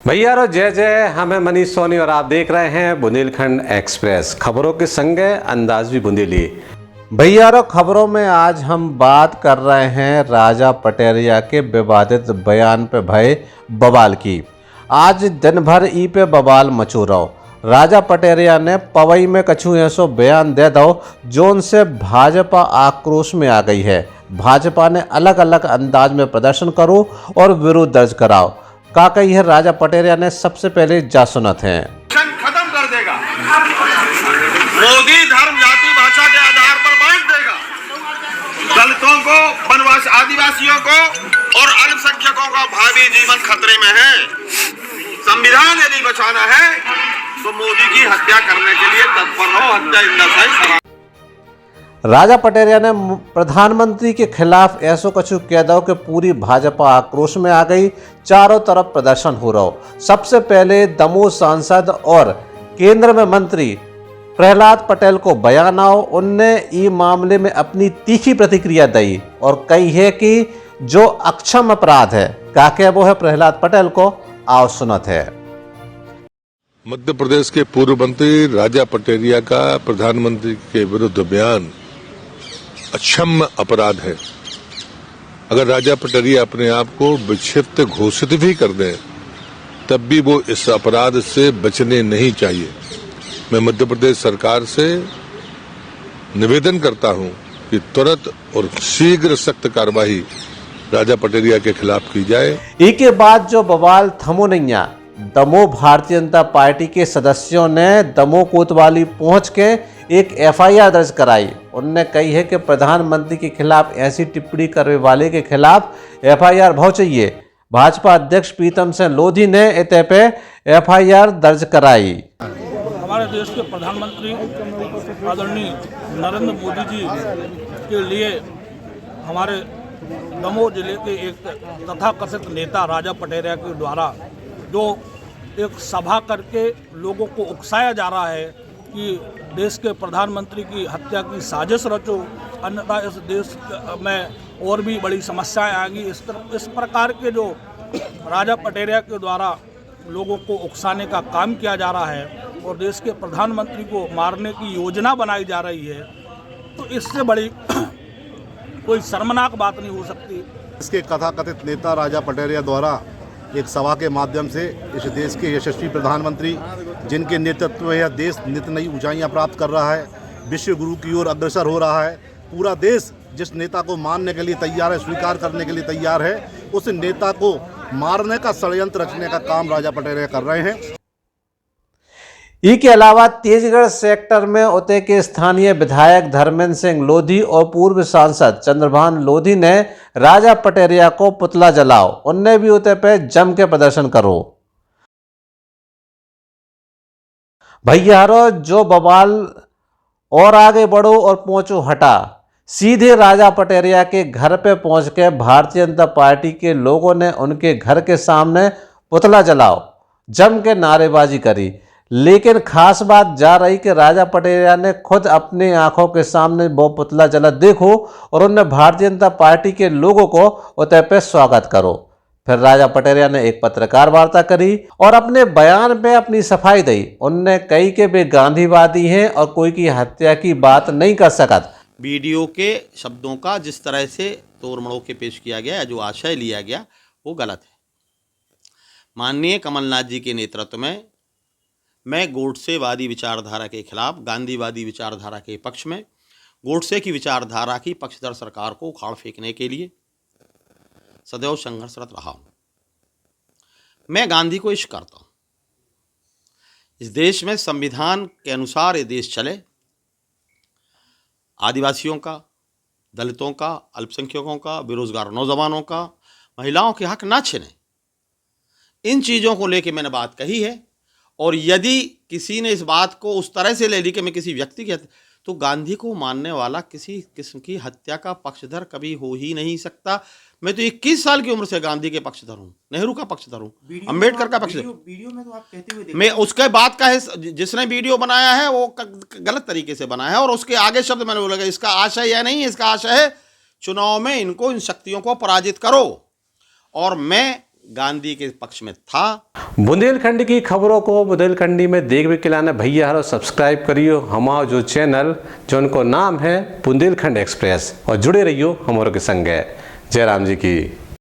भैया जय जय, हम हैं मनीष सोनी और आप देख रहे हैं बुंदेलखंड एक्सप्रेस। खबरों के संगे अंदाज भी बुंदेली। भैया खबरों में आज हम बात कर रहे हैं राजा पटेरिया के विवादित बयान पे भय बवाल की। आज दिन भर ई पे बवाल मचो रहो। राजा पटेरिया ने पवई में कछु ऐसो बयान दे दो जो उनसे भाजपा आक्रोश में आ गई है। भाजपा ने अलग अलग अंदाज में प्रदर्शन करो और विरोध दर्ज कराओ का कही है। राजा पटेरिया ने सबसे पहले जा सुनत है। खत्म कर देगा मोदी, धर्म जाति भाषा के आधार पर बांट देगा। दलितों को, वनवासी आदिवासियों को और अल्पसंख्यकों का भावी जीवन खतरे में है। संविधान यदि बचाना है तो मोदी की हत्या करने के लिए तत्पर हो। हत्या इंदा राजा पटेरिया ने प्रधानमंत्री के खिलाफ ऐसो कछु कह दो कि पूरी भाजपा आक्रोश में आ गई। चारों तरफ प्रदर्शन हो रहा हो। सबसे पहले दमोह सांसद और केंद्र में मंत्री प्रहलाद पटेल को बयान आओ। उनने ई मामले में अपनी तीखी प्रतिक्रिया दी और कही है कि जो अक्षम अपराध है काके वो है प्रहलाद पटेल को। आओ सुनत है। मध्य प्रदेश के पूर्व मंत्री राजा पटेरिया का प्रधानमंत्री के विरुद्ध बयान अक्षम्य अपराध है। अगर राजा पटेरिया अपने आप को विक्षिप्त घोषित भी कर दें तब भी वो इस अपराध से बचने नहीं चाहिए। मैं मध्य प्रदेश सरकार से निवेदन करता हूं कि तुरंत और शीघ्र सख्त कार्रवाई राजा पटेरिया के खिलाफ की जाए। इसके बाद जो बवाल थमो नहीं, दमोह भारतीय जनता पार्टी के सदस्यों ने दमोह कोतवाली पहुंच के एक एफआईआर दर्ज कराई। उनने कही है कि प्रधानमंत्री के खिलाफ ऐसी टिप्पणी करने वाले के खिलाफ एफआईआर बहुत चाहिए। भाजपा अध्यक्ष प्रीतम सिंह लोधी ने इते पे एफआईआर दर्ज कराई। हमारे देश के प्रधानमंत्री आदरणीय नरेंद्र मोदी जी के लिए हमारे दमोह जिले के एक तथाकथित नेता राजा पटेरिया के द्वारा जो एक सभा करके लोगों को उकसाया जा रहा है कि देश के प्रधानमंत्री की हत्या की साजिश रचो, अन्यथा इस देश में और भी बड़ी समस्याएं आएंगी। इस प्रकार के जो राजा पटेरिया के द्वारा लोगों को उकसाने का काम किया जा रहा है और देश के प्रधानमंत्री को मारने की योजना बनाई जा रही है, तो इससे बड़ी कोई शर्मनाक बात नहीं हो सकती। इसके कथाकथित नेता राजा पटेरिया द्वारा एक सभा के माध्यम से इस देश के यशस्वी प्रधानमंत्री जिनके नेतृत्व में यह देश नित नई ऊंचाइयां प्राप्त कर रहा है, विश्व गुरु की ओर अग्रसर हो रहा है, पूरा देश जिस नेता को मानने के लिए तैयार है, स्वीकार करने के लिए तैयार है, उस नेता को मारने का षड्यंत्र रचने का काम राजा पटेरिया कर रहे हैं। इसके अलावा तेजगढ़ सेक्टर में उते के स्थानीय विधायक धर्मेंद्र सिंह लोधी और पूर्व सांसद चंद्रभान लोधी ने राजा पटेरिया को पुतला जलाओ। उनने भी उते पे जम के प्रदर्शन करो। भैयारो जो बवाल और आगे बढ़ो और पहुंचो हटा। सीधे राजा पटेरिया के घर पे पहुंच के भारतीय जनता पार्टी के लोगों ने उनके घर के सामने पुतला जलाओ जम के नारेबाजी करी। लेकिन खास बात जा रही कि राजा पटेरिया ने खुद अपनी आंखों के सामने वो पुतला जला देखो और उनने भारतीय जनता पार्टी के लोगों को उते पे स्वागत करो। फिर राजा पटेरिया ने एक पत्रकार वार्ता करी और अपने बयान पे अपनी सफाई दी। उनने कही कि वे गांधीवादी हैं और कोई की हत्या की बात नहीं कर सकत। वीडियो के शब्दों का जिस तरह से तोड़ मड़ोड़ के पेश किया गया, जो आशय लिया गया, वो गलत है। माननीय कमलनाथ जी के नेतृत्व में मैं गोडसेवादी विचारधारा के खिलाफ, गांधीवादी विचारधारा के पक्ष में, गोडसे की विचारधारा की पक्षधर सरकार को उखाड़ फेंकने के लिए सदैव संघर्षरत रहा हूं। मैं गांधी को इश्क करता हूं। इस देश में संविधान के अनुसार ये देश चले। आदिवासियों का, दलितों का, अल्पसंख्यकों का, बेरोजगार नौजवानों का, महिलाओं के हक ना छिने। इन चीज़ों को लेकर मैंने बात कही है। और यदि किसी ने इस बात को उस तरह से ले ली कि मैं किसी व्यक्ति की हत्या, तो गांधी को मानने वाला किसी किस्म की हत्या का पक्षधर कभी हो ही नहीं सकता। मैं तो 21 साल की उम्र से गांधी के पक्षधर हूँ, नेहरू का पक्षधर हूँ, अम्बेडकर का पक्षधर। वीडियो में तो आप कहते हुए मैं उसके बाद का है, जिसने वीडियो बनाया है वो गलत तरीके से बनाया है। और उसके आगे शब्द मैंने बोला इसका आशय यह नहीं है, इसका आशय है चुनाव में इनको, इन शक्तियों को पराजित करो। और मैं गांधी के पक्ष में था। बुंदेलखंड की खबरों को बुंदेलखंडी में देख भी खिलाना भैया हरो सब्सक्राइब करियो हमारा जो चैनल जो उनको नाम है बुंदेलखंड एक्सप्रेस और जुड़े रहियो हमारे के संग। जय राम जी की।